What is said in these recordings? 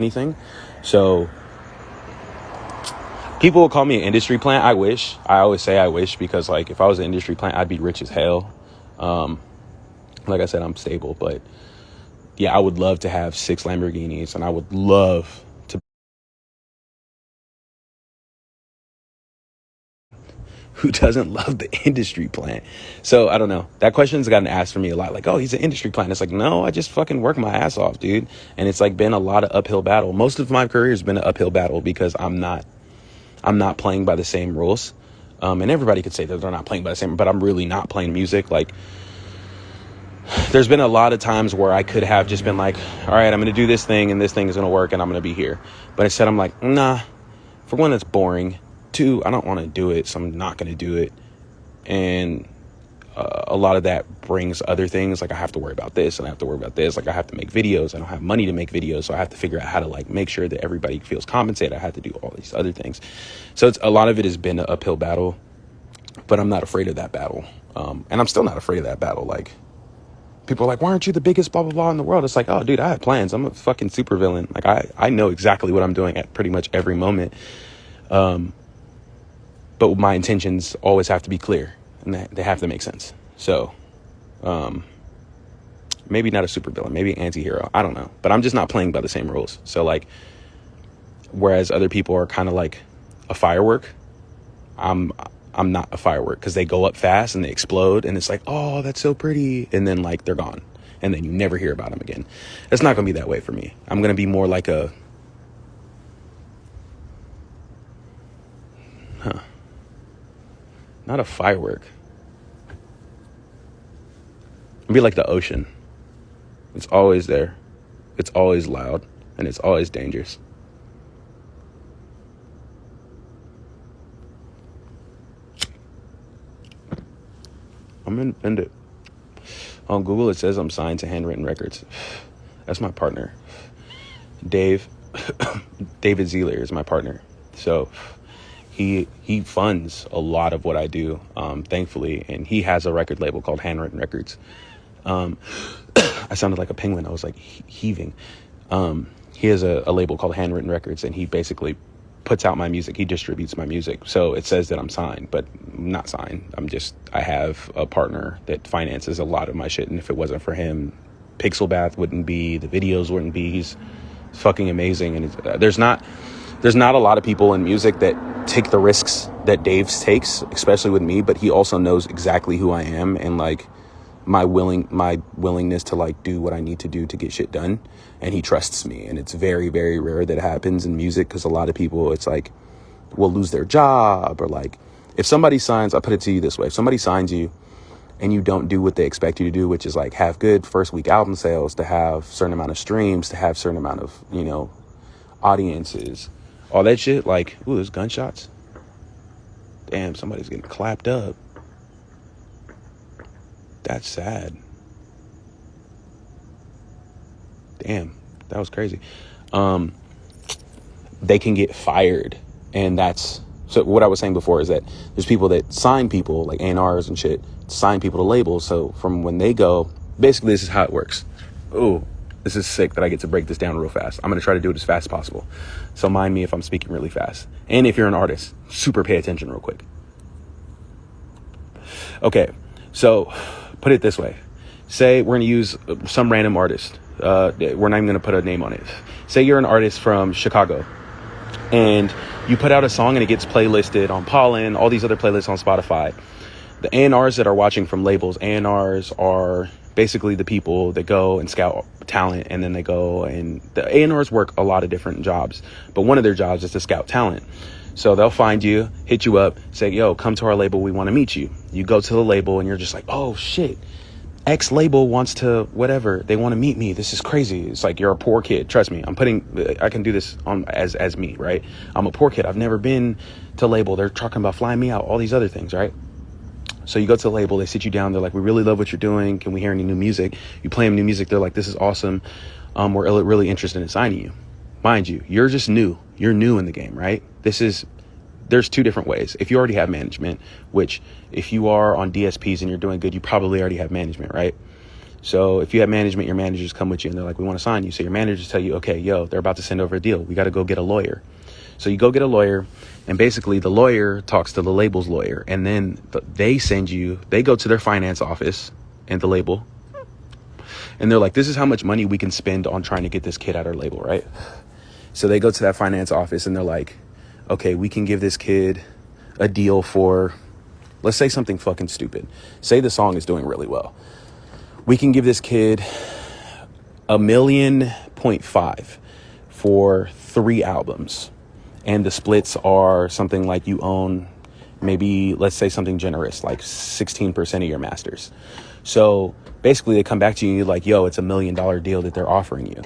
anything. So people will call me an industry plant. I wish. I always say I wish, because like if I was an industry plant, I'd be rich as hell. Like I said, I'm stable, but yeah, I would love to have 6 Lamborghinis, and I would love to. Who doesn't love the industry plant? So I don't know. That question's gotten asked for me a lot. Like, oh, he's an industry plant. It's like, no, I just fucking work my ass off, dude. And it's like been a lot of uphill battle. Most of my career has been an uphill battle because I'm not playing by the same rules. And everybody could say that they're not playing by the same, but I'm really not playing music. Like, there's been a lot of times where I could have just been like, all right, I'm going to do this thing and this thing is going to work and I'm going to be here. But instead I'm like, nah, for one, that's boring. 2, I don't want to do it, so I'm not going to do it. And a lot of that brings other things. Like I have to worry about this and I have to worry about this. Like I have to make videos. I don't have money to make videos. So I have to figure out how to like make sure that everybody feels compensated. I have to do all these other things. So a lot of it has been an uphill battle, but I'm not afraid of that battle. And I'm still not afraid of that battle. Like, people are like, why aren't you the biggest blah, blah, blah in the world? It's like, oh, dude, I have plans. I'm a fucking supervillain. Like, I know exactly what I'm doing at pretty much every moment. But my intentions always have to be clear, and they have to make sense. So maybe not a supervillain, maybe an anti-hero. I don't know. But I'm just not playing by the same rules. So, like, whereas other people are kind of like a firework, I'm not a firework, because they go up fast and they explode and it's like, oh, that's so pretty. And then like they're gone and then you never hear about them again. It's not going to be that way for me. I'm going to be more like not a firework. I'll be like the ocean. It's always there. It's always loud and it's always dangerous. I'm independent. On Google, it says I'm signed to Handwritten Records. That's my partner. David Zeeler is my partner. So he funds a lot of what I do, thankfully. And he has a record label called Handwritten Records. I sounded like a penguin. I was like heaving. He has a label called Handwritten Records, and he basically puts out my music. He distributes my music. So it says that I'm signed, but I'm not signed. I have a partner that finances a lot of my shit. And if it wasn't for him, Pixel Bath wouldn't be, the videos wouldn't be. He's fucking amazing. And there's not a lot of people in music that take the risks that Dave takes, especially with me, but he also knows exactly who I am and like my willingness to like do what I need to do to get shit done. And he trusts me. And it's very, very rare that it happens in music, because a lot of people, it's like, will lose their job, or like if somebody signs, I'll put it to you this way. If somebody signs you and you don't do what they expect you to do, which is like have good first week album sales, to have certain amount of streams, to have certain amount of, audiences, all that shit, like, ooh, there's gunshots. Damn, somebody's getting clapped up. That's sad. Damn, that was crazy. They can get fired. And so what I was saying before is that there's people that sign people, like A&Rs and shit, sign people to labels. So from when they go, basically this is how it works. Ooh, this is sick that I get to break this down real fast. I'm going to try to do it as fast as possible. So mind me if I'm speaking really fast. And if you're an artist, super pay attention real quick. Okay, so put it this way. Say we're going to use some random artist. We're not even going to put a name on it. Say you're an artist from Chicago and you put out a song and it gets playlisted on Pollen, all these other playlists on Spotify. The A&Rs that are watching from labels, A&Rs are basically the people that go and scout talent, and then they go, and the A&Rs work a lot of different jobs, but one of their jobs is to scout talent. So they'll find you, hit you up, say, yo, come to our label, we want to meet you. You go to the label and you're just like, oh shit, X label wants to whatever, they want to meet me, this is crazy. It's like, you're a poor kid, trust me. I can do this on as me, right? I'm a poor kid, I've never been to label, they're talking about flying me out, all these other things, right? So you go to the label, they sit you down, they're like, we really love what you're doing, can we hear any new music? You play them new music, they're like, this is awesome, we're really interested in signing you. Mind you, you're just new, you're new in the game, right? There's 2 different ways. If you already have management, which if you are on DSPs and you're doing good, you probably already have management, right? So if you have management, your managers come with you and they're like, we want to sign you. So your managers tell you, okay, yo, they're about to send over a deal. We got to go get a lawyer. So you go get a lawyer, and basically the lawyer talks to the label's lawyer, and then they go to their finance office and the label, and they're like, this is how much money we can spend on trying to get this kid at our label, right? So they go to that finance office and they're like, okay, we can give this kid a deal for, let's say something fucking stupid. Say the song is doing really well. We can give this kid $1.5 million for 3 albums. And the splits are something like you own maybe, let's say something generous, like 16% of your masters. So basically they come back to you like, yo, it's $1 million deal that they're offering you.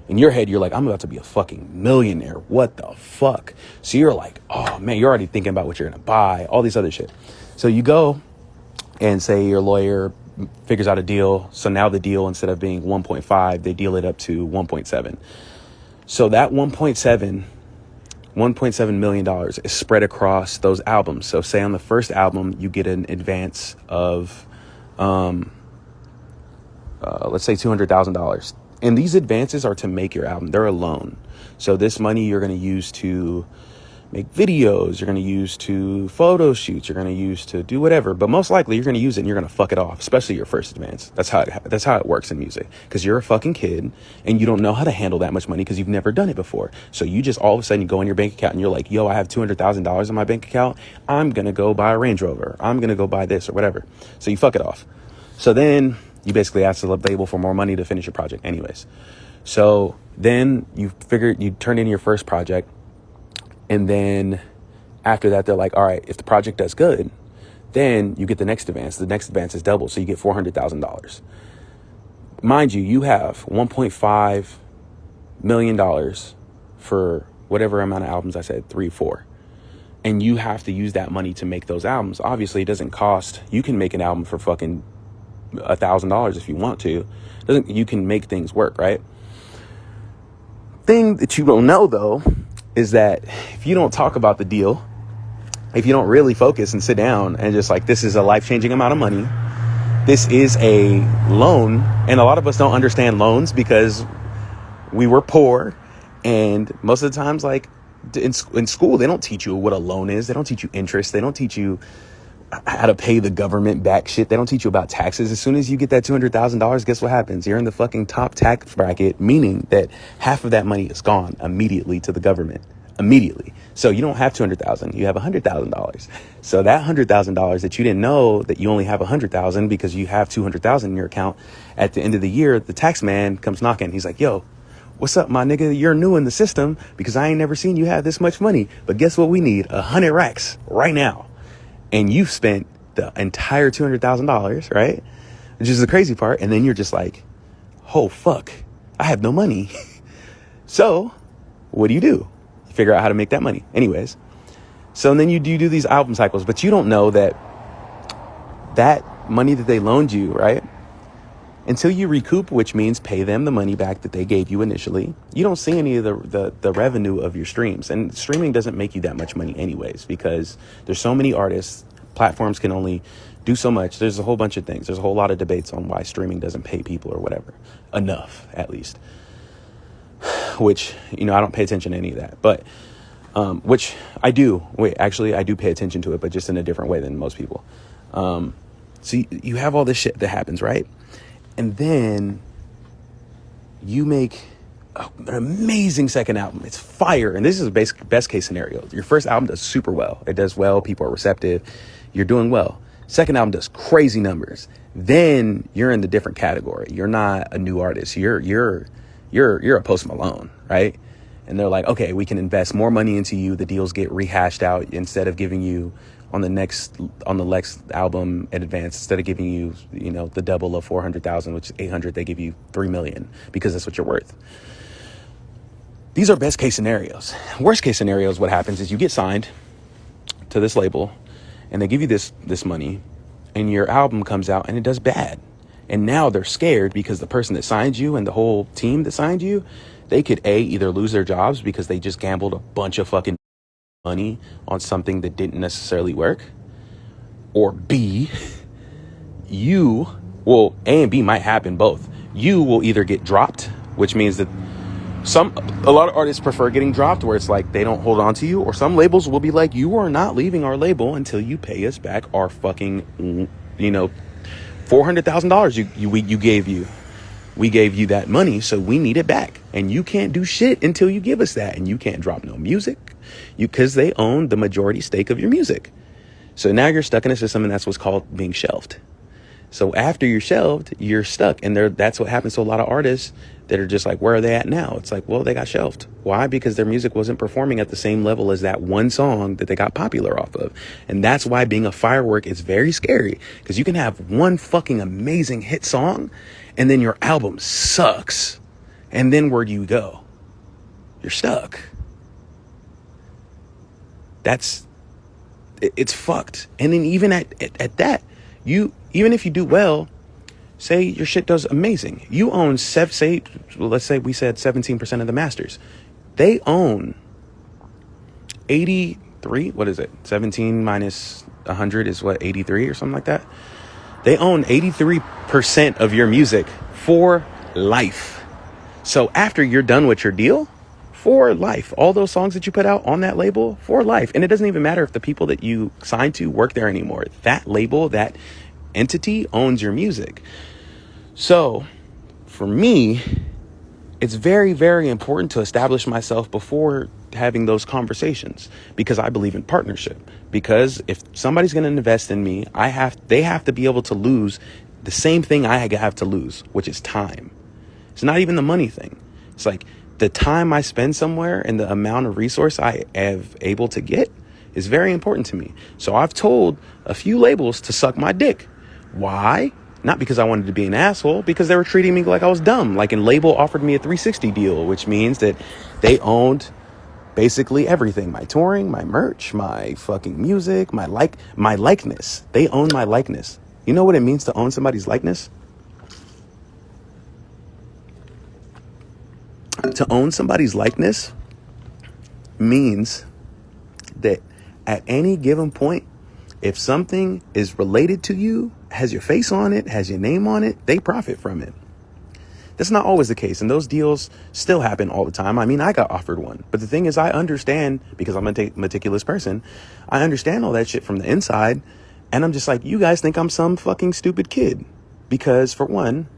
In your head, you're like, I'm about to be a fucking millionaire. What the fuck? So you're like, oh man, you're already thinking about what you're going to buy, all these other shit. So you go and say your lawyer figures out a deal. So now the deal, instead of being 1.5, they deal it up to 1.7. So that $1.7 million is spread across those albums. So say on the first album, you get an advance of, let's say $200,000. And these advances are to make your album. They're a loan. So this money you're going to use to make videos, you're going to use to photo shoots, you're going to use to do whatever. But most likely you're going to use it and you're going to fuck it off, especially your first advance. That's how it works in music, because you're a fucking kid and you don't know how to handle that much money because you've never done it before. So you just all of a sudden you go in your bank account and you're like, yo, I have $200,000 in my bank account. I'm going to go buy a Range Rover. I'm going to go buy this or whatever. So you fuck it off. So then you basically ask the label for more money to finish your project anyways. So then you turn in your first project. And then after that, they're like, all right, if the project does good, then you get the next advance. The next advance is double. So you get $400,000. Mind you, you have $1.5 million for whatever amount of albums I said, 3, 4. And you have to use that money to make those albums. Obviously, it doesn't cost. You can make an album for fucking $1,000 if you want to. You can make things work, right? Thing that you don't know, though, is that if you don't talk about the deal, if you don't really focus and sit down and just like, this is a life-changing amount of money, this is a loan. And a lot of us don't understand loans because we were poor. And most of the times, like in school, they don't teach you what a loan is. They don't teach you interest. They don't teach you how to pay the government back shit. They don't teach you about taxes. As soon as you get that $200,000, guess what happens? You're in the fucking top tax bracket, meaning that half of that money is gone immediately to the government. Immediately. So you don't have $200,000, you have $100,000. So that $100,000 that you didn't know that you only have $100,000 because you have $200,000 in your account, at the end of the year, the tax man comes knocking. He's like, yo, what's up, my nigga? You're new in the system because I ain't never seen you have this much money. But guess what? We need 100 racks right now. And you've spent the entire $200,000, right? Which is the crazy part. And then you're just like, oh, fuck, I have no money. So what do? You figure out how to make that money. Anyways. So then you do these album cycles, but you don't know that money that they loaned you, right? Until you recoup, which means pay them the money back that they gave you initially, you don't see any of the revenue of your streams. And streaming doesn't make you that much money anyways, because there's so many artists, platforms can only do so much. There's a whole bunch of things. There's a whole lot of debates on why streaming doesn't pay people or whatever. Enough, at least. Which, I don't pay attention to any of that. But, which I do. Actually, I do pay attention to it, but just in a different way than most people. So you have all this shit that happens, right? And then you make an amazing second album. It's fire. And this is a best case scenario. Your first album does super well. It does well. People are receptive. You're doing well. Second album does crazy numbers. Then you're in the different category. You're not a new artist. You're a Post Malone, right? And they're like, okay, we can invest more money into you. The deals get rehashed out. Instead of giving you on the next album in advance, instead of giving you, the double of 400,000, which is 800, they give you 3 million because that's what you're worth. These are best case scenarios. Worst case scenarios, what happens is you get signed to this label and they give you this money and your album comes out and it does bad. And now they're scared because the person that signed you and the whole team that signed you, they could either lose their jobs because they just gambled a bunch of fucking money on something that didn't necessarily work, or B, you Well, A and B might happen both. You will either get dropped, which means that a lot of artists prefer getting dropped, where it's like they don't hold on to you, or some labels will be like, you are not leaving our label until you pay us back our fucking, $400,000 we gave you that money, so we need it back, and you can't do shit until you give us that, and you can't drop no music, because they own the majority stake of your music. So now you're stuck in a system, and that's what's called being shelved. So after you're shelved, you're stuck. And that's what happens to a lot of artists that are just like, where are they at now? It's like, well, they got shelved. Why? Because their music wasn't performing at the same level as that one song that they got popular off of. And that's why being a firework is very scary, because you can have one fucking amazing hit song and then your album sucks. And then where do you go? You're stuck. It's fucked. And then even at that, even if you do well, say your shit does amazing. You own, let's say we said 17% of the masters. They own 83, what is it? 17 minus 100 is what, 83 or something like that? They own 83% of your music for life. So after you're done with your deal, for life, all those songs that you put out on that label, for life. And it doesn't even matter if the people that you signed to work there anymore. That label, that entity owns your music. So for me, it's very, very important to establish myself before having those conversations, because I believe in partnership. Because if somebody's going to invest in me, they have to be able to lose the same thing I have to lose, which is time. It's not even the money thing. It's like the time I spend somewhere and the amount of resource I have able to get is very important to me. So I've told a few labels to suck my dick. Why? Not because I wanted to be an asshole, because they were treating me like I was dumb. Like, a label offered me a 360 deal, which means that they owned basically everything. My touring, my merch, my fucking music, my likeness. They own my likeness. You know what it means to own somebody's likeness? To own somebody's likeness means that at any given point, if something is related to you, has your face on it, has your name on it, they profit from it. That's not always the case, and those deals still happen all the time. I mean, I got offered one, but the thing is, I understand, because I'm a meticulous person, I understand all that shit from the inside, and I'm just like, you guys think I'm some fucking stupid kid. Because, for one,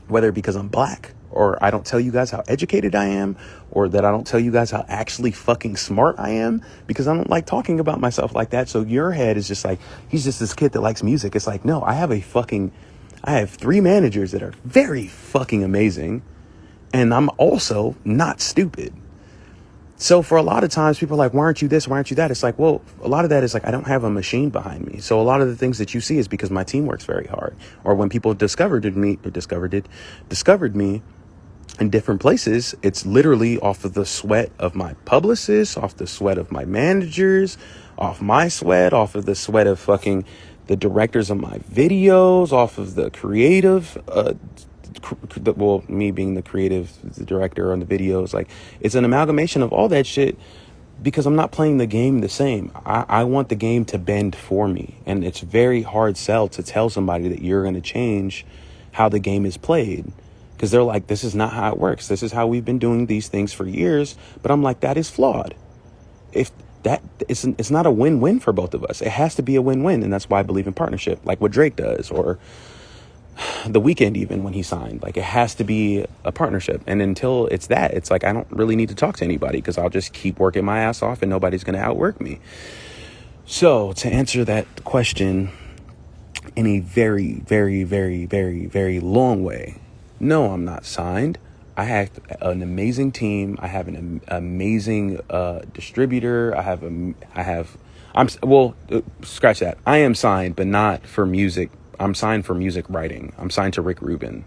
whether because I'm black, or I don't tell you guys how educated I am, or that I don't tell you guys how actually fucking smart I am, because I don't like talking about myself like that. So your head is just like, he's just this kid that likes music. It's like, no, I have 3 managers that are very fucking amazing, and I'm also not stupid. So for a lot of times, people are like, why aren't you this? Why aren't you that? It's like, well, a lot of that is like, I don't have a machine behind me. So a lot of the things that you see is because my team works very hard. Or when people discovered me in different places, it's literally off of the sweat of my publicists, off the sweat of my managers, off my sweat, off of the sweat of fucking the directors of my videos, off of the creative, me being the director on the videos. Like, it's an amalgamation of all that shit, because I'm not playing the game the same. I want the game to bend for me. And it's very hard sell to tell somebody that you're going to change how the game is played, because they're like, this is not how it works. This is how we've been doing these things for years. But I'm like, that is flawed. If that it's not a win-win for both of us. It has to be a win-win. And that's why I believe in partnership, like what Drake does, or The Weeknd, even when he signed. Like, it has to be a partnership. And until it's that, it's like, I don't really need to talk to anybody, because I'll just keep working my ass off and nobody's going to outwork me. So to answer that question in a very, very, very, very, very long way, no, I'm not signed. I have an amazing team. I have an amazing distributor. Scratch that. I am signed, but not for music. I'm signed for music writing. I'm signed to Rick Rubin,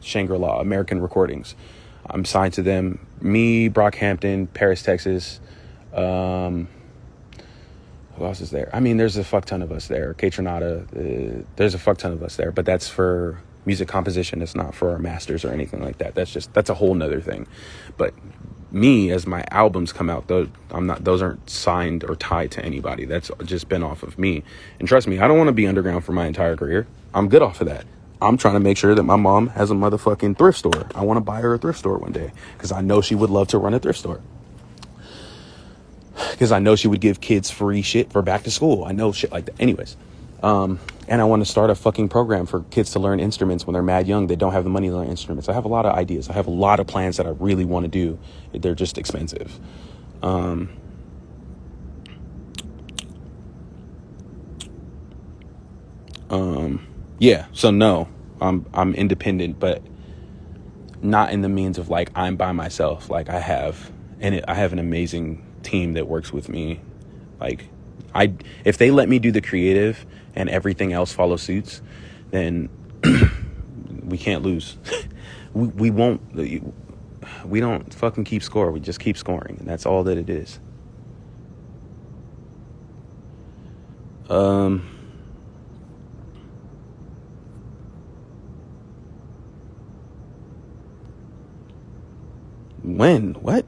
Shangri-La, American Recordings. I'm signed to them. Me, Brockhampton, Paris, Texas. Who else is there? I mean, there's a fuck ton of us there. Kate Tronada, there's a fuck ton of us there. But that's for music composition is not for our masters or anything like that. That's a whole nother thing. But me, as my albums come out, those aren't signed or tied to anybody. That's just been off of me. And trust me, I don't want to be underground for my entire career. I'm good off of that. I'm trying to make sure that my mom has a motherfucking thrift store. I want to buy her a thrift store one day because I know she would love to run a thrift store. Because I know she would give kids free shit for back to school. I know shit like that. Anyways, and I want to start a fucking program for kids to learn instruments when they're mad young. They don't have the money to learn instruments. I have a lot of ideas. I have a lot of plans that I really want to do. They're just expensive. Yeah, so no, I'm independent, but not in the means of like I'm by myself. Like I have an amazing team that works with me. Like if they let me do the creative and everything else follow suits, then we can't lose. we don't fucking keep score. We just keep scoring, and that's all that it is. When? What?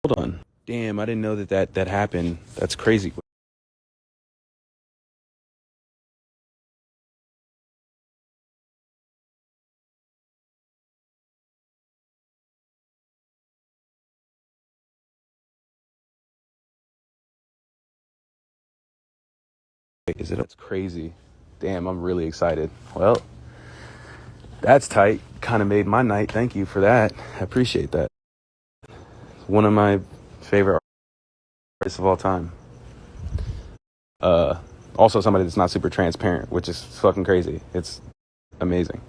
Hold on. Damn, I didn't know that happened. That's crazy. Is it? That's crazy. Damn, I'm really excited. Well, that's tight. Kind of made my night. Thank you for that. I appreciate that. One of my favorite artists of all time. Also somebody that's not super transparent, which is fucking crazy. It's amazing.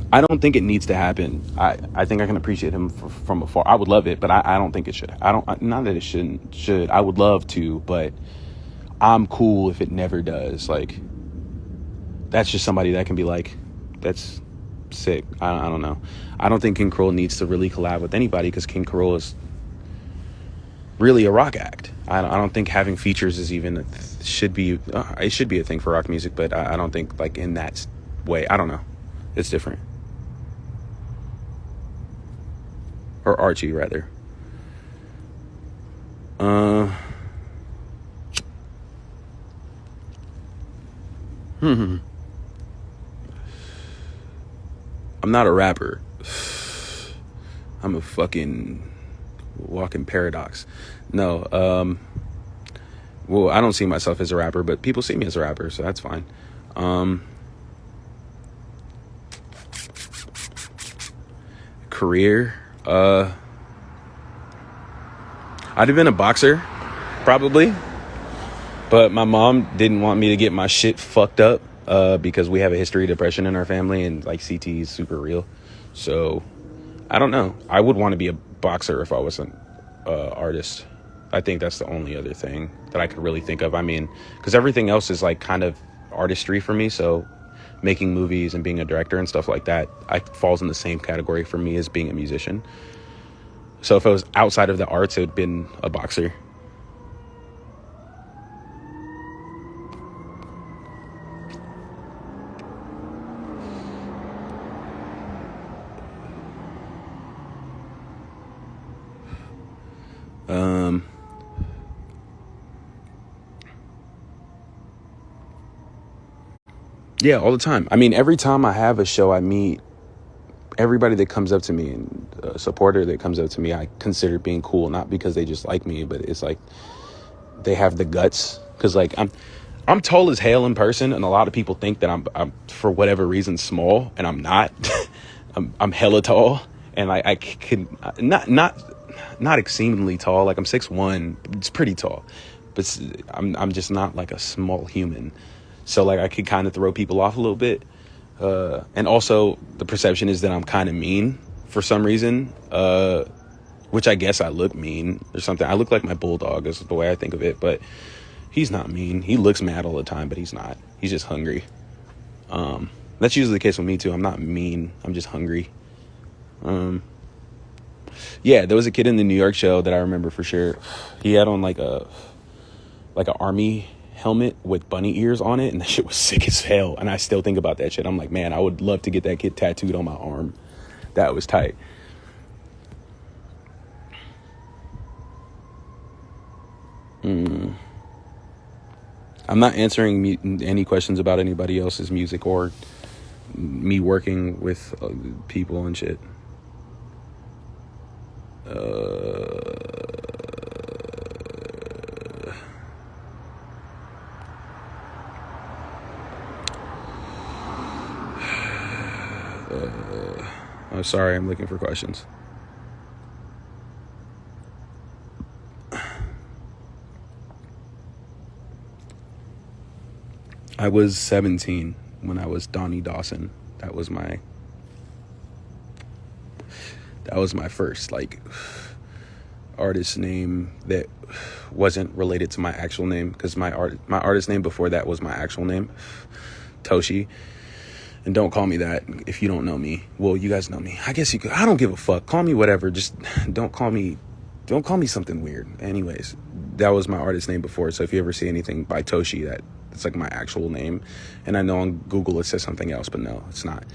I don't think it needs to happen. I think I can appreciate him from afar. I would love it, but I don't think it should. Not that it should. I would love to, but I'm cool if it never does. Like, that's just somebody that can be like, that's sick. I don't know. I don't think King Cruel needs to really collab with anybody because King Cruel is really a rock act. I don't think having features is even should be. It should be a thing for rock music, but I don't think like in that way. I don't know. It's different. Or Archie, rather. I'm not a rapper. I'm a fucking walking paradox. No, well, I don't see myself as a rapper, but people see me as a rapper, so that's fine. Career, I'd have been a boxer, probably. But my mom didn't want me to get my shit fucked up because we have a history of depression in our family and like CT is super real. So I don't know. I would want to be a boxer if I was an artist. I think that's the only other thing that I could really think of. I mean, because everything else is like kind of artistry for me. So making movies and being a director and stuff like that, falls in the same category for me as being a musician. So if it was outside of the arts, it would have been a boxer. Yeah, all the time. I mean, every time I have a show, I meet everybody that comes up to me, and a supporter that comes up to me, I consider being cool, not because they just like me, but it's like they have the guts. Because like I'm tall as hell in person, and a lot of people think that I'm for whatever reason small, and I'm not. I'm hella tall, and I can not exceedingly tall. Like I'm 6'1", it's pretty tall, but I'm just not like a small human. So like I could kind of throw people off a little bit. And also the perception is that I'm kind of mean for some reason, which I guess I look mean or something. I look like my bulldog is the way I think of it. But He's not mean. He looks mad all the time, but he's not. He's just hungry. That's usually the case with me too. I'm not mean. I'm just hungry. Yeah, there was a kid in the New York show that I remember for sure. He had on like an army helmet with bunny ears on it, and that shit was sick as hell. And I still think about that shit. I'm like, man, I would love to get that kid tattooed on my arm. That was tight. I'm not answering any questions about anybody else's music or me working with people and shit. I'm sorry, I'm looking for questions. I was 17 when I was Donnie Dawson. That was my first like artist name that wasn't related to my actual name, because my artist name before that was my actual name, Toshi. And don't call me that if you don't know me. Well, you guys know me. I guess you could. I don't give a fuck. Call me whatever. Just don't call me something weird. Anyways, that was my artist name before. So if you ever see anything by Toshi, it's like my actual name. And I know on Google it says something else, but no, it's not.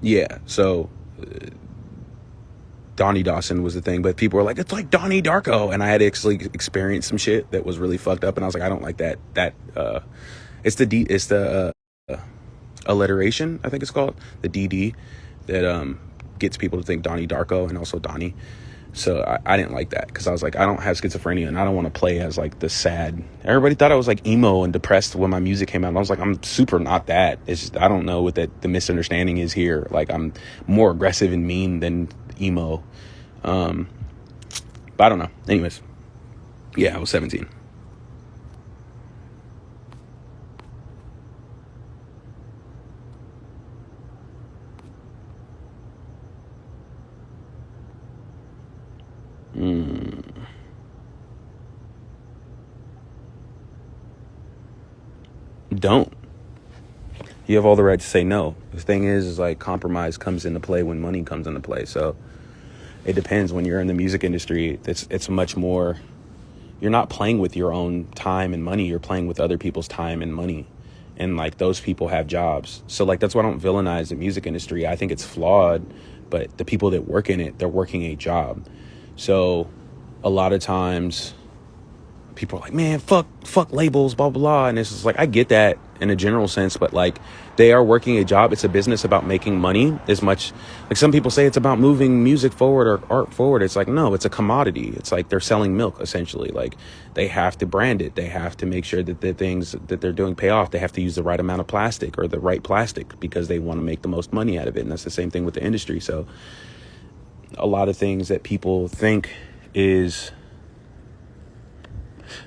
Yeah, so Donnie Dawson was the thing, but people were like, it's like Donnie Darko. And I had actually experienced some shit that was really fucked up. And I was like, I don't like that. It's the alliteration, I think it's called, the DD, that gets people to think Donnie Darko and also Donnie. So I didn't like that, because I was like, I don't have schizophrenia and I don't want to play as like the sad. Everybody thought I was like emo and depressed when my music came out. And I was like, I'm super not that. It's just, I don't know what the misunderstanding is here. Like, I'm more aggressive and mean than emo. But I don't know. Anyways, yeah, I was 17. Don't. You have all the right to say no. The thing is like, compromise comes into play when money comes into play. So it depends. When you're in the music industry, it's much more, you're not playing with your own time and money. You're playing with other people's time and money. And like, those people have jobs. So like, that's why I don't villainize the music industry. I think it's flawed, but the people that work in it, they're working a job. So a lot of times people are like, man, fuck labels, blah, blah, blah. And it's just like, I get that in a general sense, but like, they are working a job. It's a business about making money as much. Like, some people say it's about moving music forward or art forward. It's like, no, it's a commodity. It's like they're selling milk, essentially. Like, they have to brand it. They have to make sure that the things that they're doing pay off. They have to use the right amount of plastic, or the right plastic, because they want to make the most money out of it. And that's the same thing with the industry. So a lot of things that people think is,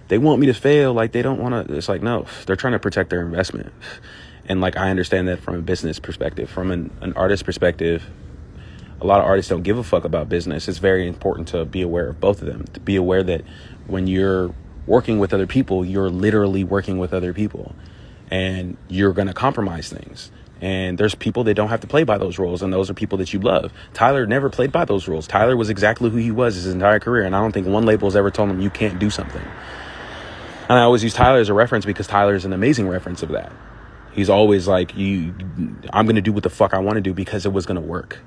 they want me to fail. Like, they don't want to. It's like, no, they're trying to protect their investment. And like, I understand that from a business perspective. From an artist perspective, a lot of artists don't give a fuck about business. It's very important to be aware of both of them. To be aware that when you're working with other people, you're literally working with other people, and you're going to compromise things. And there's people that don't have to play by those rules, and those are people that you love. Tyler never played by those rules. Tyler was exactly who he was his entire career, and I don't think one label has ever told him you can't do something. And I always use Tyler as a reference, because Tyler is an amazing reference of that. He's always like, I'm going to do what the fuck I want to do because it was going to work.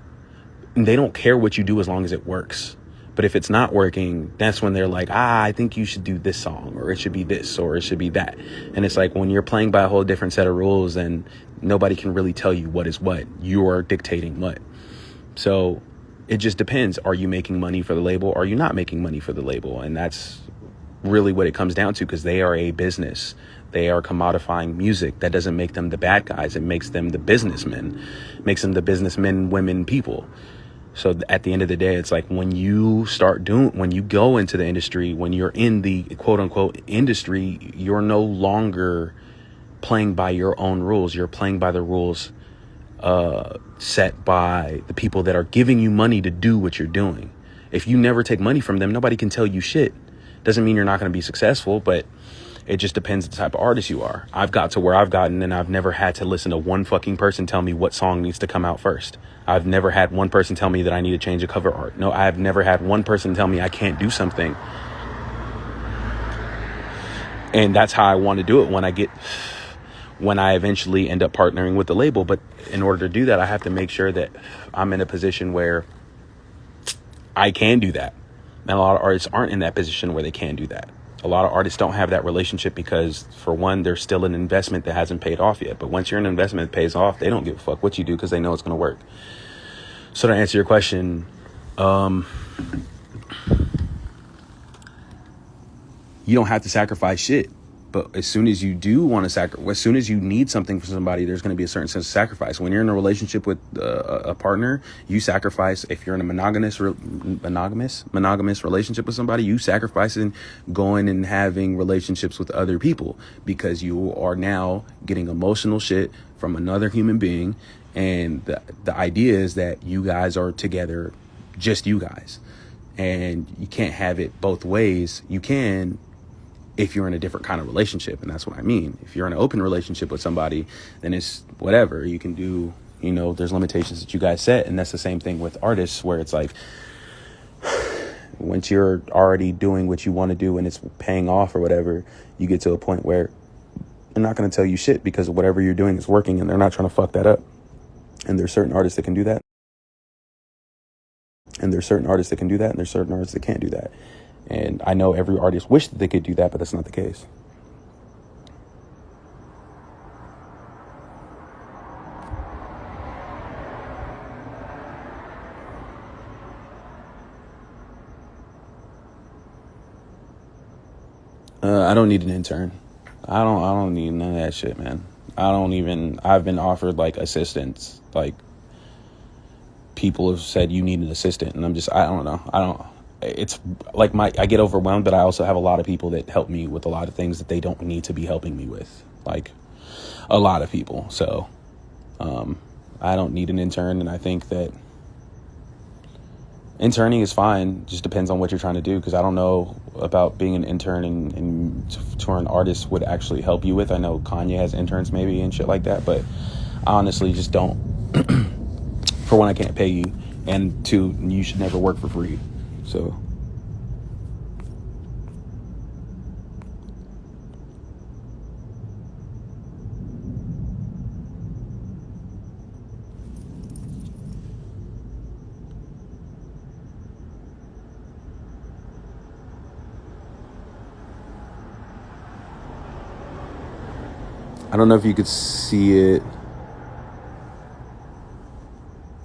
And they don't care what you do as long as it works. But if it's not working, that's when they're like, I think you should do this song, or it should be this, or it should be that. And it's like, when you're playing by a whole different set of rules, then nobody can really tell you what is what. You are dictating what. So it just depends. Are you making money for the label? Are you not making money for the label? And that's really what it comes down to, because they are a business. They are commodifying music. That doesn't make them the bad guys. It makes them the businessmen. It makes them the businessmen, women, people. So at the end of the day, it's like, when you go into the industry, when you're in the quote unquote industry, you're no longer playing by your own rules. You're playing by the rules set by the people that are giving you money to do what you're doing. If you never take money from them, nobody can tell you shit. Doesn't mean you're not going to be successful, but it just depends the type of artist you are. I've got to where I've gotten, and I've never had to listen to one fucking person tell me what song needs to come out first. I've never had one person tell me that I need to change a cover art. No, I've never had one person tell me I can't do something. And that's how I want to do it when I eventually end up partnering with the label. But in order to do that, I have to make sure that I'm in a position where I can do that. And a lot of artists aren't in that position where they can do that. A lot of artists don't have that relationship because, for one, there's still an investment that hasn't paid off yet. But once your investment pays off, they don't give a fuck what you do because they know it's going to work. So to answer your question, you don't have to sacrifice shit. But as soon as you do want to sacrifice, as soon as you need something from somebody, there's going to be a certain sense of sacrifice. When you're in a relationship with a partner, you sacrifice. If you're in a monogamous relationship with somebody, you sacrifice in going and having relationships with other people because you are now getting emotional shit from another human being. And the idea is that you guys are together, just you guys. And you can't have it both ways. You can if you're in a different kind of relationship. And that's what I mean. If you're in an open relationship with somebody, then it's whatever you can do. You know, there's limitations that you guys set. And that's the same thing with artists, where it's like, once you're already doing what you want to do and it's paying off or whatever, you get to a point where they're not going to tell you shit because whatever you're doing is working and they're not trying to fuck that up. And there's certain artists that can do that. And there's certain artists that can do that. And there's certain artists that can't do that. And I know every artist wished that they could do that, but that's not the case. I don't need an intern. I don't need none of that shit, man. I've been offered like assistants, like people have said you need an assistant, and I don't know. It's like I get overwhelmed, but I also have a lot of people that help me with a lot of things that they don't need to be helping me with, like a lot of people. So I don't need an intern, and I think that interning is fine. Just depends on what you're trying to do, because I don't know about being an intern and touring artists would actually help you with. I know Kanye has interns maybe and shit like that, but I honestly just don't. For one, I can't pay you, and two, you should never work for free. So I don't know if you could see it,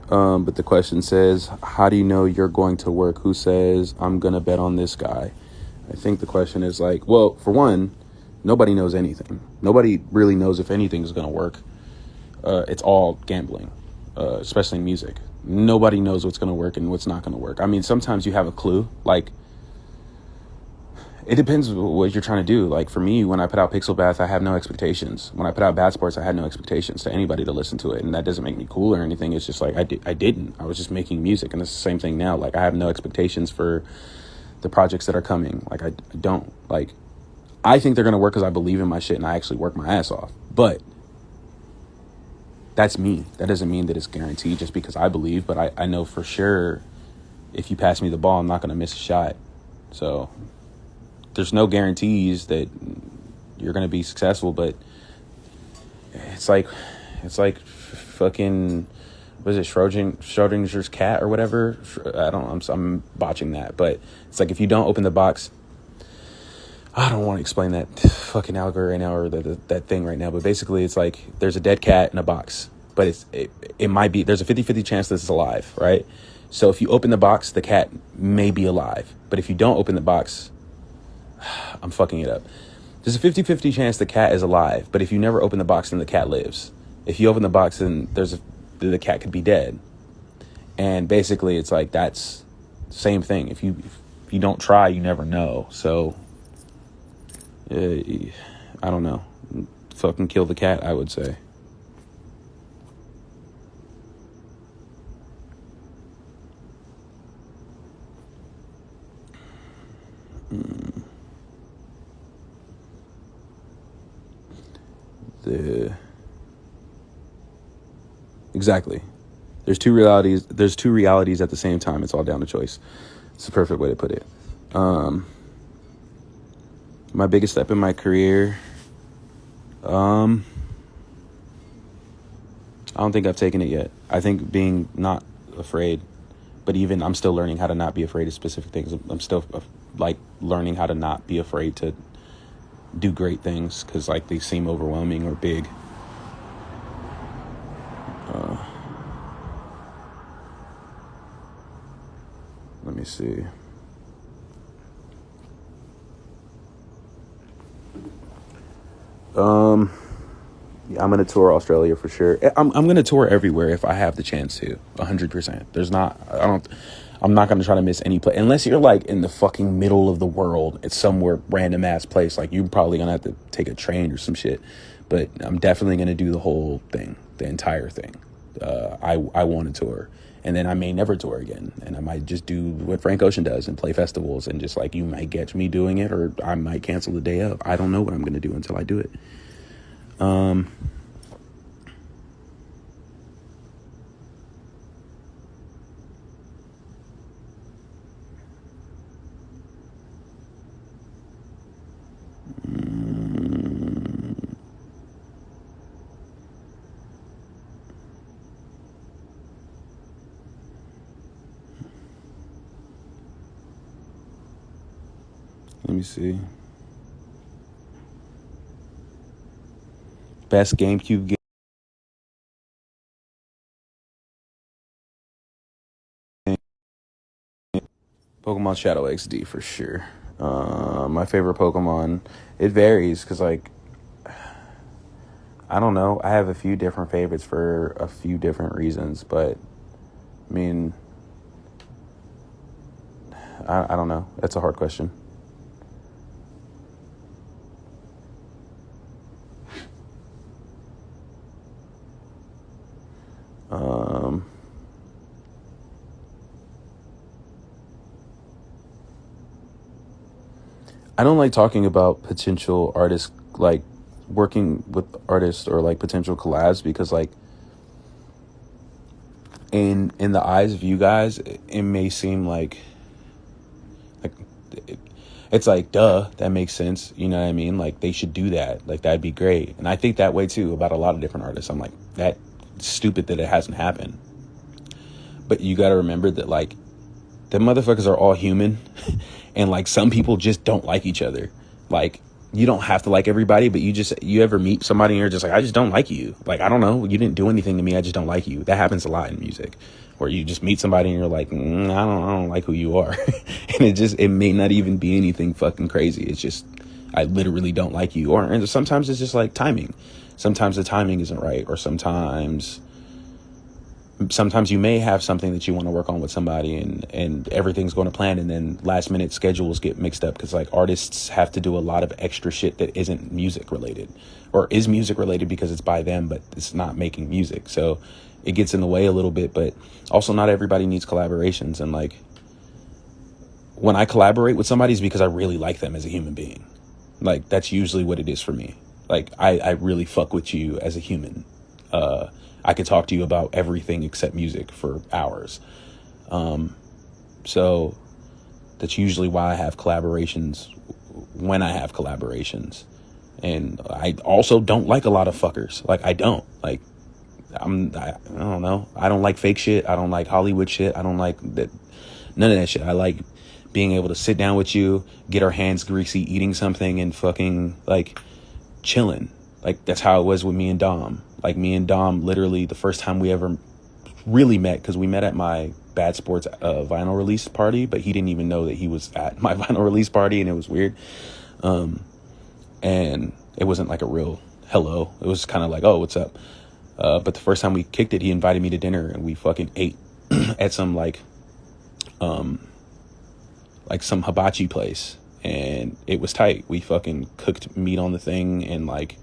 but the question says, how do you know you're going to work? Who says I'm going to bet on this guy? I think the question is like, well, for one, nobody knows anything. Nobody really knows if anything is going to work. It's all gambling, especially in music. Nobody knows what's going to work and what's not going to work. I mean, sometimes you have a clue. Like, it depends what you're trying to do. Like, for me, when I put out Pixel Bath, I have no expectations. When I put out Bad Sports, I had no expectations to anybody to listen to it. And that doesn't make me cool or anything. It's just like, I didn't. I was just making music. And it's the same thing now. Like, I have no expectations for the projects that are coming. Like, I don't. Like, I think they're going to work because I believe in my shit and I actually work my ass off. But that's me. That doesn't mean that it's guaranteed just because I believe. But I know for sure if you pass me the ball, I'm not going to miss a shot. So there's no guarantees that you're going to be successful, but it's like fucking, what is it, Schrodinger's cat or whatever? I'm botching that, but it's like, if you don't open the box, I don't want to explain that fucking allegory right now, or that thing right now, but basically it's like there's a dead cat in a box, but it might be, there's a 50-50 chance that it's alive, right? So if you open the box, the cat may be alive, but if you don't open the box, I'm fucking it up. There's a 50-50 chance the cat is alive, but if you never open the box, then the cat lives. If you open the box, then the cat could be dead. And basically, it's like, that's the same thing. If you don't try, you never know. So, I don't know. Fucking kill the cat, I would say. Exactly. There's two realities. There's two realities at the same time. It's all down to choice. It's the perfect way to put it. My biggest step in my career. I don't think I've taken it yet. I think being not afraid, but even I'm still learning how to not be afraid of specific things. I'm still like learning how to not be afraid to do great things because like they seem overwhelming or big. Let me see. Yeah, I'm gonna tour Australia for sure. I'm gonna tour everywhere if I have the chance to. 100%. I'm not gonna try to miss any place unless you're like in the fucking middle of the world. It's somewhere random ass place. Like you're probably gonna have to take a train or some shit. But I'm definitely gonna do the whole thing, the entire thing. I want to tour, and then I may never tour again, and I might just do what Frank Ocean does and play festivals, and just like you might catch me doing it, or I might cancel the day of. I don't know what I'm gonna do until I do it. Let me see. Best GameCube game. Pokemon Shadow XD for sure. My favorite Pokemon, it varies because like I don't know. I have a few different favorites for a few different reasons, but I mean, I don't know. That's a hard question. I don't like talking about potential artists, like working with artists or like potential collabs, because like in the eyes of you guys, it may seem like it, it's like, duh, that makes sense. You know what I mean? Like they should do that. Like that'd be great. And I think that way too about a lot of different artists. I'm like, that's stupid that it hasn't happened. But you got to remember that like the motherfuckers are all human. And like some people just don't like each other. Like you don't have to like everybody, but you ever meet somebody and you're just like, I just don't like you. Like, I don't know. You didn't do anything to me. I just don't like you. That happens a lot in music, where you just meet somebody and you're like, I don't like who you are. And it may not even be anything fucking crazy. It's just, I literally don't like you. And sometimes it's just like timing. Sometimes the timing isn't right. Or sometimes you may have something that you want to work on with somebody and everything's going to plan, and then last minute schedules get mixed up because like artists have to do a lot of extra shit that isn't music related, or is music related because it's by them, but it's not making music. So it gets in the way a little bit, but also not everybody needs collaborations. And like when I collaborate with somebody is because I really like them as a human being. Like that's usually what it is for me. Like I really fuck with you as a human. I could talk to you about everything except music for hours. So that's usually why I have collaborations when I have collaborations. And I also don't like a lot of fuckers. Like I don't like, I don't know. I don't like fake shit. I don't like Hollywood shit. I don't like that. None of that shit. I like being able to sit down with you, get our hands greasy, eating something and fucking like chilling. Like that's how it was with me and Dom. Like me and Dom, literally the first time we ever really met, because we met at my Bad Sports vinyl release party, but he didn't even know that he was at my vinyl release party, and it was weird. And it wasn't like a real hello. It was kind of like, oh, what's up? But the first time we kicked it, he invited me to dinner, and we fucking ate at some like some hibachi place, and it was tight. We fucking cooked meat on the thing, and like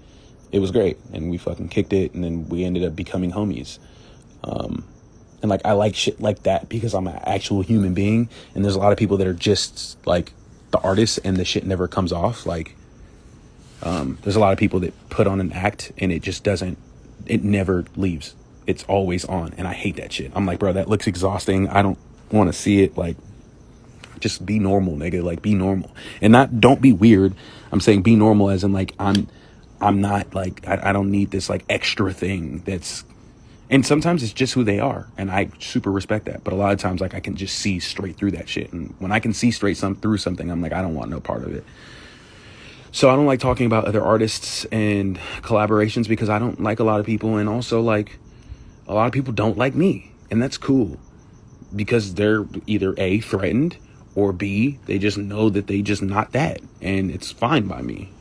it was great, and we fucking kicked it, and then we ended up becoming homies. And like I like shit like that because I'm an actual human being, and there's a lot of people that are just like the artists and the shit never comes off. Like there's a lot of people that put on an act and it just doesn't, it never leaves. it's always on, and I hate that shit. I'm like, bro, that looks exhausting. I don't want to see it. Like, just be normal, nigga. Like, be normal, and don't be weird. I'm saying be normal as in like I'm not like I don't need this like extra thing that's. And sometimes it's just who they are, and I super respect that. But a lot of times, like, I can just see straight through that shit. And when I can see straight through something, I'm like, I don't want no part of it. So I don't like talking about other artists and collaborations because I don't like a lot of people. And also, like, a lot of people don't like me. And that's cool because they're either A, threatened, or B, they just know that they just not that. And it's fine by me.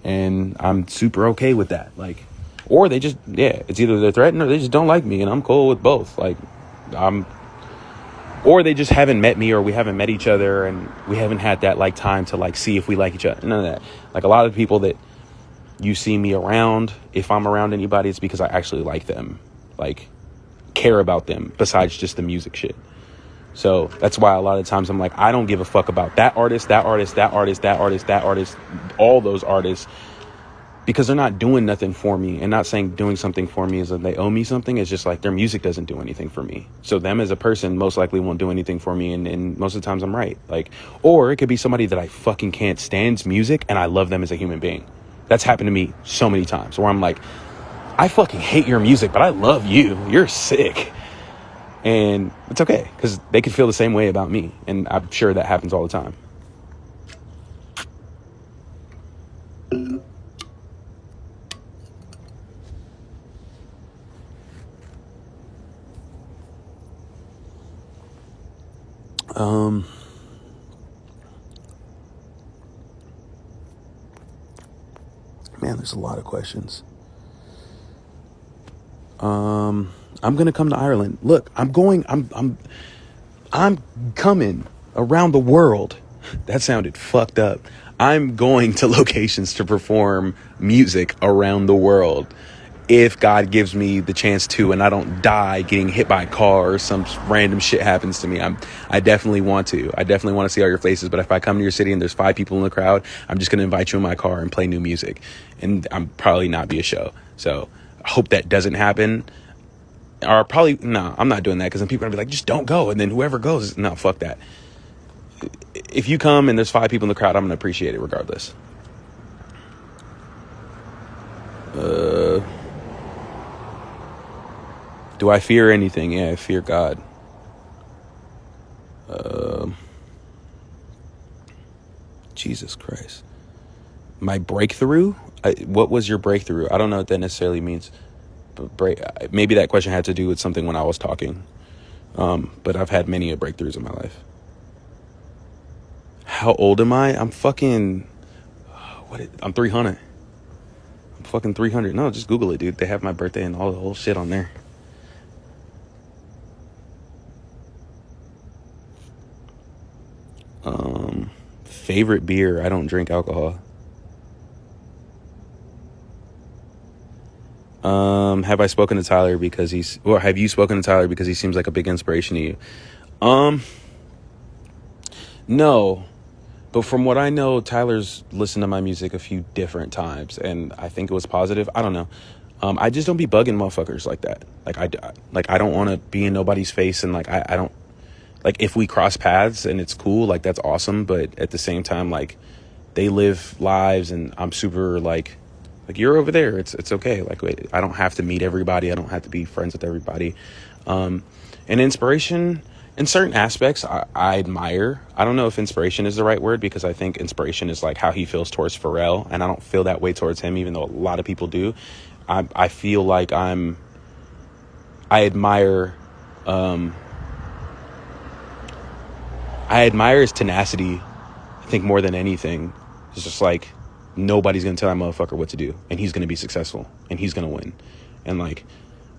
And I'm super okay with that. Like, or they just, it's either they're threatened or they just don't like me, and I'm cool with both. Like, or they just haven't met me, or we haven't met each other, and we haven't had that, like, time to, like, see if we like each other. None of that. Like, a lot of people that you see me around, if I'm around anybody, it's because I actually like them, like, care about them, besides just the music shit. So that's why a lot of times I'm like, I don't give a fuck about that artist, that artist, that artist, that artist, that artist, all those artists, because they're not doing nothing for me. And not saying doing something for me is that they owe me something. It's just like their music doesn't do anything for me. So them as a person most likely won't do anything for me. And most of the times I'm right. Like, or it could be somebody that I fucking can't stand's music and I love them as a human being. That's happened to me so many times where I'm like, I fucking hate your music, but I love you. You're sick. And it's okay because they could feel the same way about me. And I'm sure that happens all the time. Man, there's a lot of questions. I'm gonna come to Ireland. Look, I'm coming around the world. That sounded fucked up. I'm going to locations to perform music around the world. If God gives me the chance to, and I don't die getting hit by a car or some random shit happens to me, I definitely want to. I definitely want to see all your faces. But if I come to your city and there's 5 people in the crowd, I'm just going to invite you in my car and play new music. And I'm probably not be a show. So I hope that doesn't happen. Or probably, no, I'm not doing that because then people are going to be like, just don't go. And then whoever goes, no, fuck that. If you come and there's 5 people in the crowd, I'm going to appreciate it regardless. Do I fear anything? Yeah, I fear God. Jesus Christ. My breakthrough? What was your breakthrough? I don't know what that necessarily means. But maybe that question had to do with something when I was talking. But I've had many breakthroughs in my life. How old am I? I'm fucking... I'm 300. I'm fucking 300. No, just Google it, dude. They have my birthday and all the whole shit on there. Favorite beer? I don't drink alcohol. Have I spoken to Tyler because have you spoken to Tyler because he seems like a big inspiration to you? No, but from what I know, Tyler's listened to my music a few different times and I think it was positive. I don't know. I just don't be bugging motherfuckers like that. I don't want to be in nobody's face and like, I don't, like, if we cross paths and it's cool, like, that's awesome. But at the same time, like, they live lives and I'm super like you're over there. It's okay. Like, I don't have to meet everybody. I don't have to be friends with everybody. And inspiration in certain aspects, I admire. I don't know if inspiration is the right word because I think inspiration is like how he feels towards Pharrell. And I don't feel that way towards him, even though a lot of people do. I feel like I admire, I admire his tenacity, I think, more than anything. It's just like, nobody's going to tell that motherfucker what to do. And he's going to be successful. And he's going to win. And, like,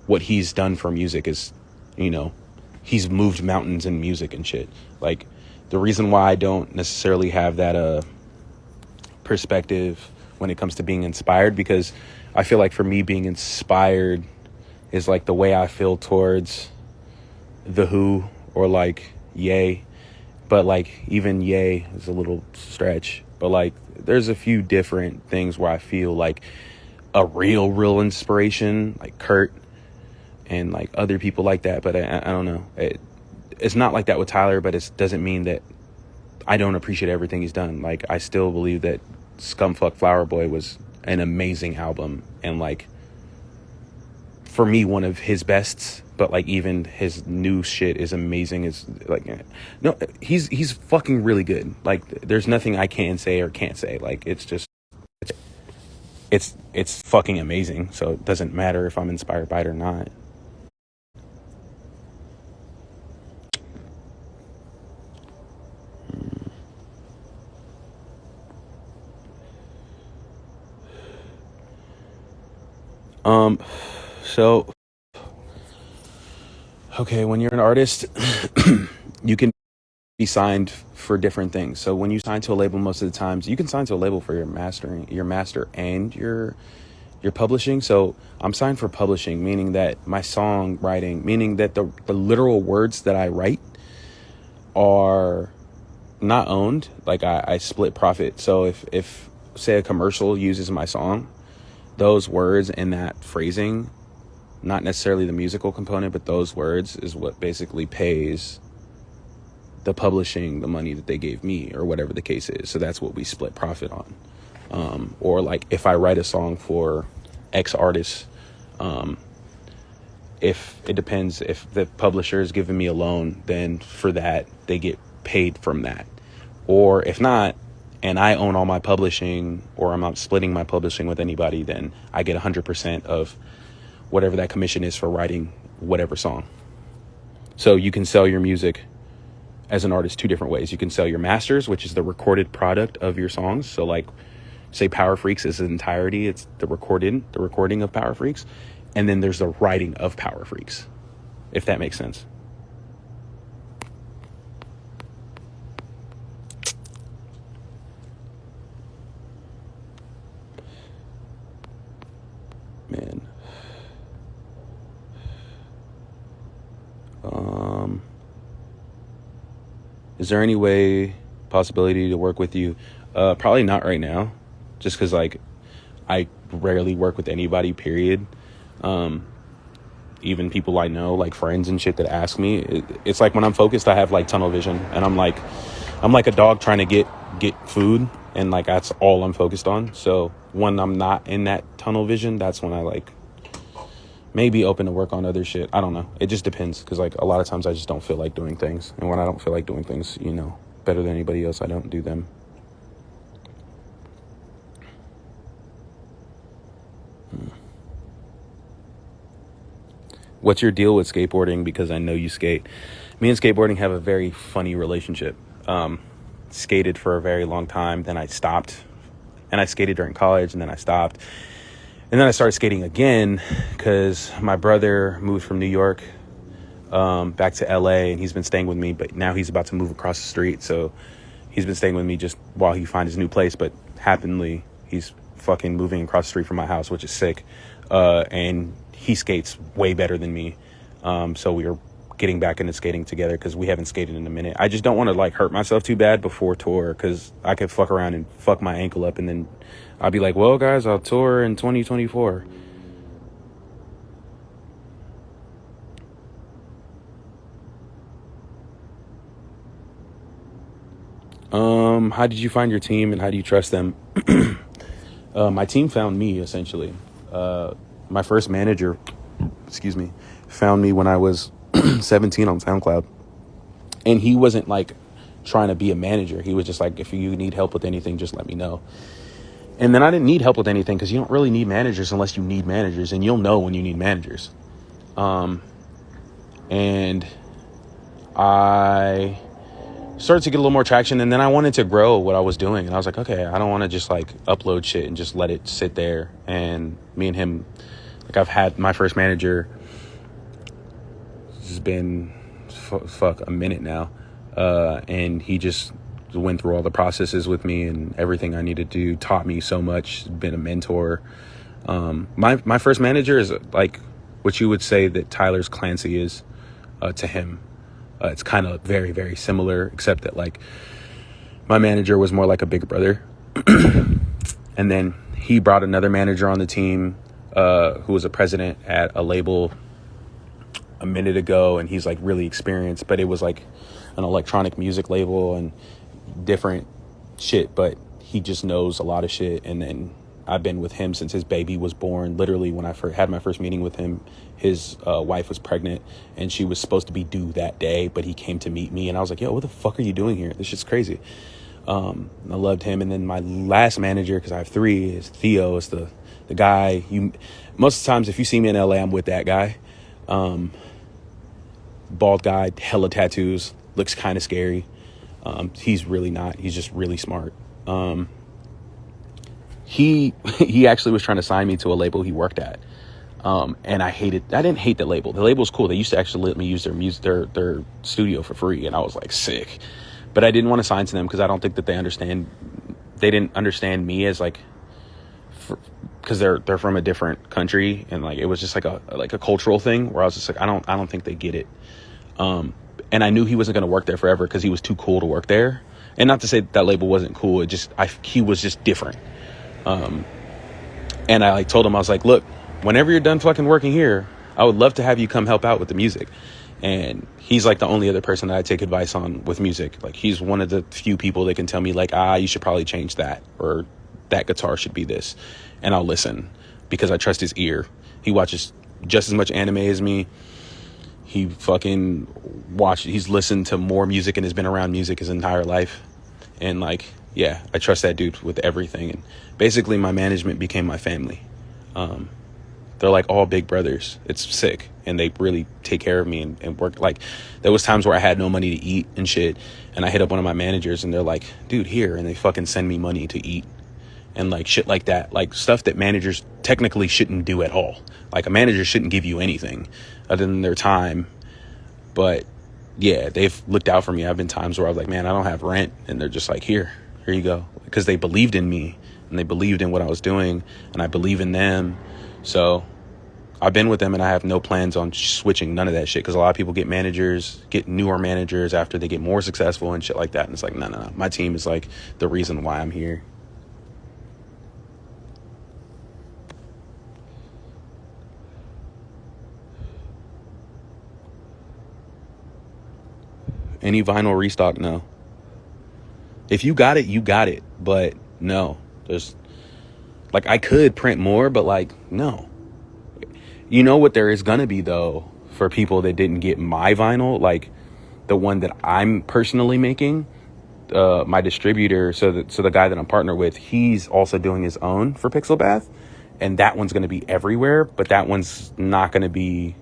what he's done for music is, you know, he's moved mountains in music and shit. Like, the reason why I don't necessarily have that perspective when it comes to being inspired, because I feel like for me, being inspired is, like, the way I feel towards The Who or, like, Ye. But, like, even Ye is a little stretch. But, like, there's a few different things where I feel like a real inspiration, like Kurt and like other people like that. But I don't know. It's not like that with Tyler, but it doesn't mean that I don't appreciate everything he's done. Like, I still believe that Scumfuck Flower Boy was an amazing album, and like, for me, one of his bests. But like, even his new shit is amazing. It's like, no, he's fucking really good. Like, there's nothing I can say or can't say. Like, it's just, it's fucking amazing. So it doesn't matter if I'm inspired by it or not. So, okay, when you're an artist, you can be signed for different things. So when you sign to a label, most of the times you can sign to a label for your master and your publishing. So I'm signed for publishing, meaning that my songwriting, meaning that the literal words that I write are not owned. Like, I split profit. So if say a commercial uses my song, those words and that phrasing, not necessarily the musical component, but those words is what basically pays the publishing the money that they gave me, or whatever the case is. So that's what we split profit on. Or like, if I write a song for X artist, if it depends, if the publisher is giving me a loan, then for that they get paid from that. Or if not, and I own all my publishing, or I'm not splitting my publishing with anybody, then I get 100% of whatever that commission is for writing whatever song. So you can sell your music as an artist two different ways. You can sell your masters, which is the recorded product of your songs. So like, say Power Freaks is its entirety, it's the recording of Power Freaks. And then there's the writing of Power Freaks, if that makes sense. Man. Is there any possibility to work with you? Probably not right now, just because like, I rarely work with anybody, period. Even people I know, like friends and shit that ask me, it's like when I'm focused, I have like tunnel vision, and I'm like a dog trying to get food, and like, that's all I'm focused on. So when I'm not in that tunnel vision, that's when I like maybe open to work on other shit. I don't know. It just depends, because like, a lot of times I just don't feel like doing things, and when I don't feel like doing things, better than anybody else, I don't do them. What's your deal with skateboarding? Because I know you skate. Me and skateboarding have a very funny relationship. Skated for a very long time, then I stopped, and I skated during college, and then I stopped, and then I started skating again because my brother moved from New York back to LA, and he's been staying with me, but now he's about to move across the street, so he's been staying with me just while he finds his new place. But happily, he's fucking moving across the street from my house, which is sick. And he skates way better than me. So we are getting back into skating together, because we haven't skated in a minute. I just don't want to like hurt myself too bad before tour, because I could fuck around and fuck my ankle up, and then I'll be like, well, guys, I'll tour in 2024. How did you find your team, and how do you trust them? My team found me, essentially. My first manager, found me when I was 17 on SoundCloud. And he wasn't like trying to be a manager. He was just like, if you need help with anything, just let me know. And then I didn't need help with anything, because you don't really need managers unless you need managers, and you'll know when you need managers. And I started to get a little more traction, and then I wanted to grow what I was doing, and I was like, okay, I don't want to just like upload shit and just let it sit there. And me and him, like, I've had my first manager, it's been a minute now, and he just went through all the processes with me, and everything I needed to do, taught me so much, been a mentor. My first manager is like what you would say that Tyler's Clancy is to him. It's kind of very, very similar, except that like my manager was more like a big brother. And then He brought another manager on the team, who was a president at a label a minute ago, and he's like really experienced, but it was like an electronic music label and different shit, but he just knows a lot of shit. And then I've been with him since his baby was born. Literally, when I had my first meeting with him, his wife was pregnant and she was supposed to be due that day, but he came to meet me, and I was like, yo, what the fuck are you doing here? This shit's crazy. I loved him. And then my last manager, because I have 3, is Theo. Is the guy most of the times if you see me in LA, I'm with that guy. Bald guy, hella tattoos, looks kind of scary. He's really not. He's just really smart. He actually was trying to sign me to a label he worked at. And I didn't hate the label. The label was cool. They used to actually let me use their studio for free. And I was like, sick. But I didn't want to sign to them because I don't think that they didn't understand me as like, because they're from a different country, and like it was just like a cultural thing where I was just like, I don't think they get it. And I knew he wasn't going to work there forever because he was too cool to work there. And not to say that label wasn't cool, he was just different. And I like told him, I was like, look, whenever you're done fucking working here, I would love to have you come help out with the music. And he's like the only other person that I take advice on with music. Like, he's one of the few people that can tell me like, you should probably change that, or that guitar should be this. And I'll listen because I trust his ear. He watches just as much anime as me. He he's listened to more music and has been around music his entire life. And like, yeah, I trust that dude with everything. And basically my management became my family. They're like all big brothers. It's sick. And they really take care of me and work. Like, there was times where I had no money to eat and shit. And I hit up one of my managers and they're like, dude, here. And they fucking send me money to eat. And like shit like that, like stuff that managers technically shouldn't do at all. Like, a manager shouldn't give you anything other than their time. But yeah, they've looked out for me. I've been times where I was like, man, I don't have rent. And they're just like, here you go. Because they believed in me and they believed in what I was doing, and I believe in them. So I've been with them, and I have no plans on switching none of that shit. Because a lot of people get newer managers after they get more successful and shit like that. And it's like, no. My team is like the reason why I'm here. Any vinyl restock? No. If you got it, you got it. But no, there's like, I could print more, but like, no. You know what there is gonna be though, for people that didn't get my vinyl, like the one that I'm personally making, my distributor. So the guy that I'm partnered with, he's also doing his own for Pixel Bath, and that one's gonna be everywhere. But that one's not gonna be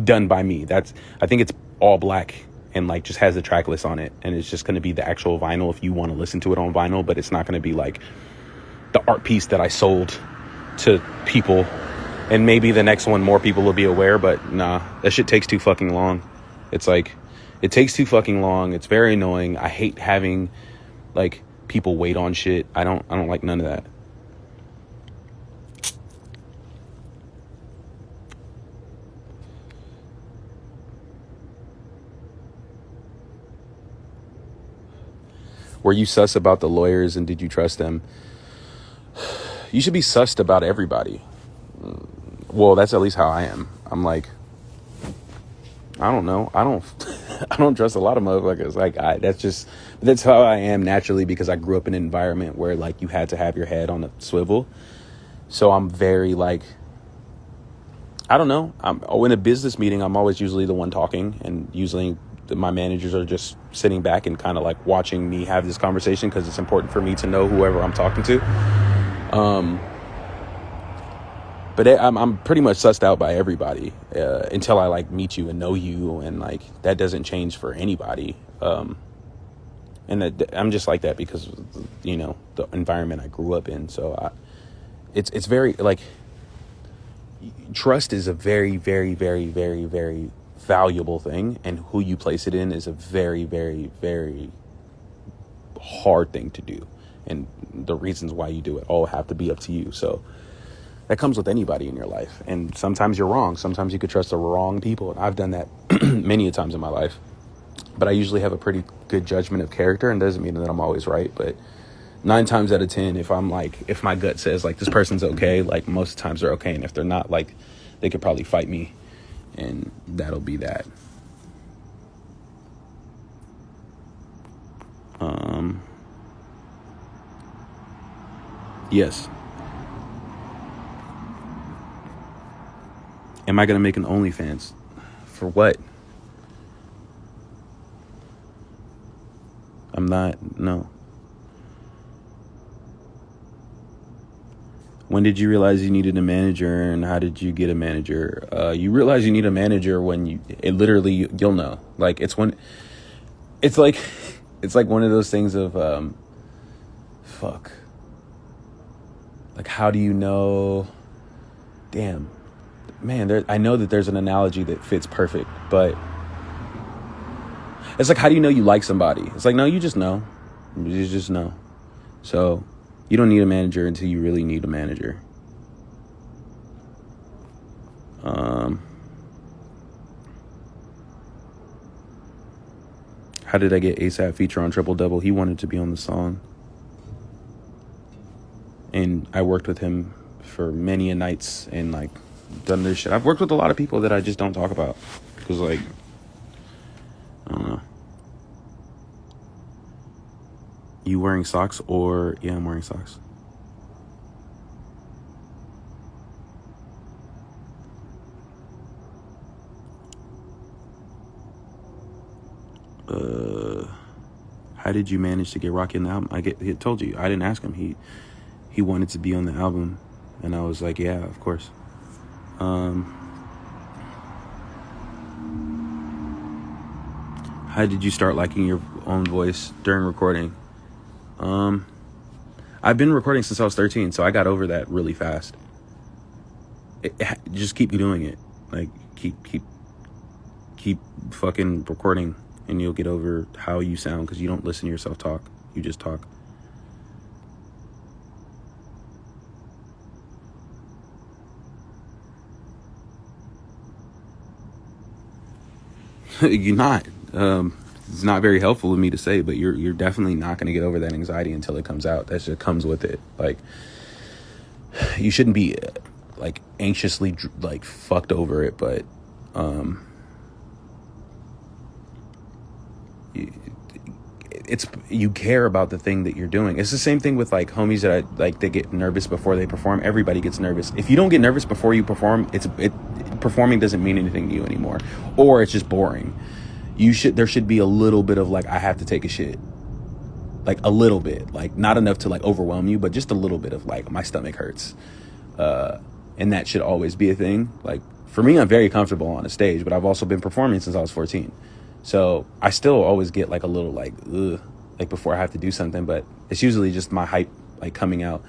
done by me. I think it's all black and like just has the track list on it, and it's just going to be the actual vinyl if you want to listen to it on vinyl. But it's not going to be like the art piece that I sold to people. And maybe the next one more people will be aware, but nah, that shit takes too fucking long. It's like, it takes too fucking long. It's very annoying. I hate having like people wait on shit. I don't like none of that. Were you sus about the lawyers, and did you trust them? You should be sussed about everybody. Well, that's at least how I am. I'm like, I don't know. I don't trust a lot of motherfuckers. Like, that's how I am naturally, because I grew up in an environment where like you had to have your head on a swivel. So I'm very like, I don't know. In a business meeting, I'm always usually the one talking, and usually my managers are just sitting back and kind of like watching me have this conversation, because it's important for me to know whoever I'm talking to. But I'm pretty much sussed out by everybody until I like meet you and know you, and like that doesn't change for anybody. And I'm just like that because, you know, the environment I grew up in. So it's very like, trust is a very, very, very, very, very valuable thing, and who you place it in is a very, very, very hard thing to do, and the reasons why you do it all have to be up to you. So that comes with anybody in your life, and sometimes you're wrong. Sometimes you could trust the wrong people, and I've done that many a times in my life. But I usually have a pretty good judgment of character, and doesn't mean that I'm always right, but 9 times out of 10, if I'm like, if my gut says like this person's okay, like most of the times they're okay. And if they're not, like they could probably fight me, and that'll be that. Yes. Am I gonna make an OnlyFans? For what? I'm not. No. When did you realize you needed a manager, and how did you get a manager? You realize you need a manager when you'll know. Like it's when, it's like one of those things of, fuck. Like, how do you know? Damn, man. I know that there's an analogy that fits perfect, but it's like, how do you know you like somebody? It's like, no, you just know. You just know. So you don't need a manager until you really need a manager. How did I get ASAP feature on Triple Double? He wanted to be on the song. And I worked with him for many a nights and like done this shit. I've worked with a lot of people that I just don't talk about. Because like, I don't know. You wearing socks or... Yeah, I'm wearing socks. How did you manage to get Rocky on the album? I told you. I didn't ask him. He wanted to be on the album. And I was like, yeah, of course. How did you start liking your own voice during recording? I've been recording since I was 13, so I got over that really fast. Just keep doing it. Like, keep fucking recording, and you'll get over how you sound, because you don't listen to yourself talk. You just talk. You're not. It's not very helpful of me to say, but you're definitely not going to get over that anxiety until it comes out. That just comes with it. Like, you shouldn't be like anxiously like fucked over it, but you care about the thing that you're doing. It's the same thing with like homies that they get nervous before they perform. Everybody gets nervous. If you don't get nervous before you perform, performing doesn't mean anything to you anymore, or it's just boring. There should be a little bit of like, I have to take a shit, like a little bit, like not enough to like overwhelm you, but just a little bit of like, my stomach hurts, and that should always be a thing. Like for me, I'm very comfortable on a stage, but I've also been performing since I was 14. So I still always get like a little like, ugh, like before I have to do something, but it's usually just my hype like coming out.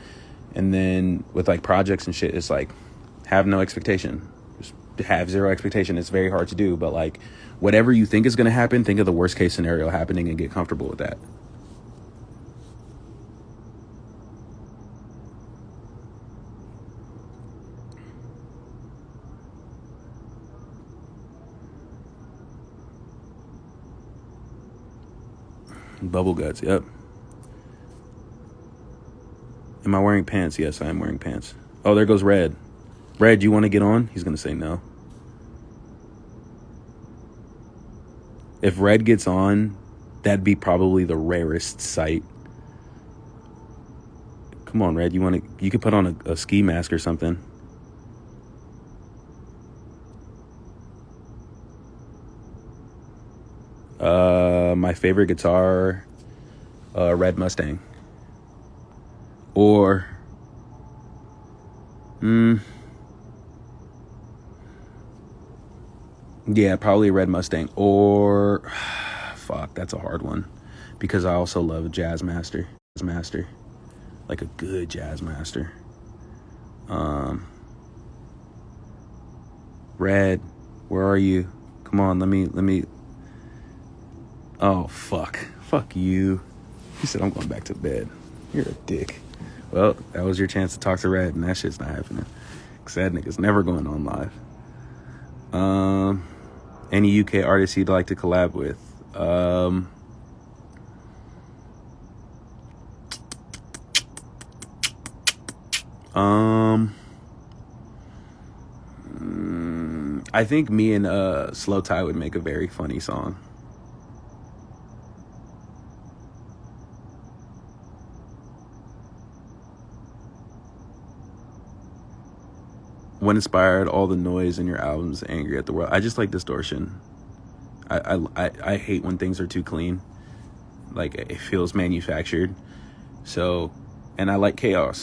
And then with like projects and shit, it's like, have no expectation, just have zero expectation. It's very hard to do, but like whatever you think is going to happen, think of the worst case scenario happening and get comfortable with that. Bubble guts, yep. Am I wearing pants? Yes, I am wearing pants. Oh, there goes Red. Red, you want to get on? He's going to say no. If Red gets on, that'd be probably the rarest sight. Come on, Red, you could put on a ski mask or something. My favorite guitar, Red Mustang. Or, yeah, probably Red Mustang. Or, fuck, that's a hard one, because I also love a jazz master, like a good jazz master. Red, where are you? Come on, let me. Oh, fuck you. He said I'm going back to bed. You're a dick. Well, that was your chance to talk to Red, and that shit's not happening, because that nigga's never going on live. Any UK artists you'd like to collab with? I think me and Slow Tie would make a very funny song. What inspired all the noise in your albums? Angry at the World. I just like distortion. I hate when things are too clean. Like, it feels manufactured. So, and I like chaos.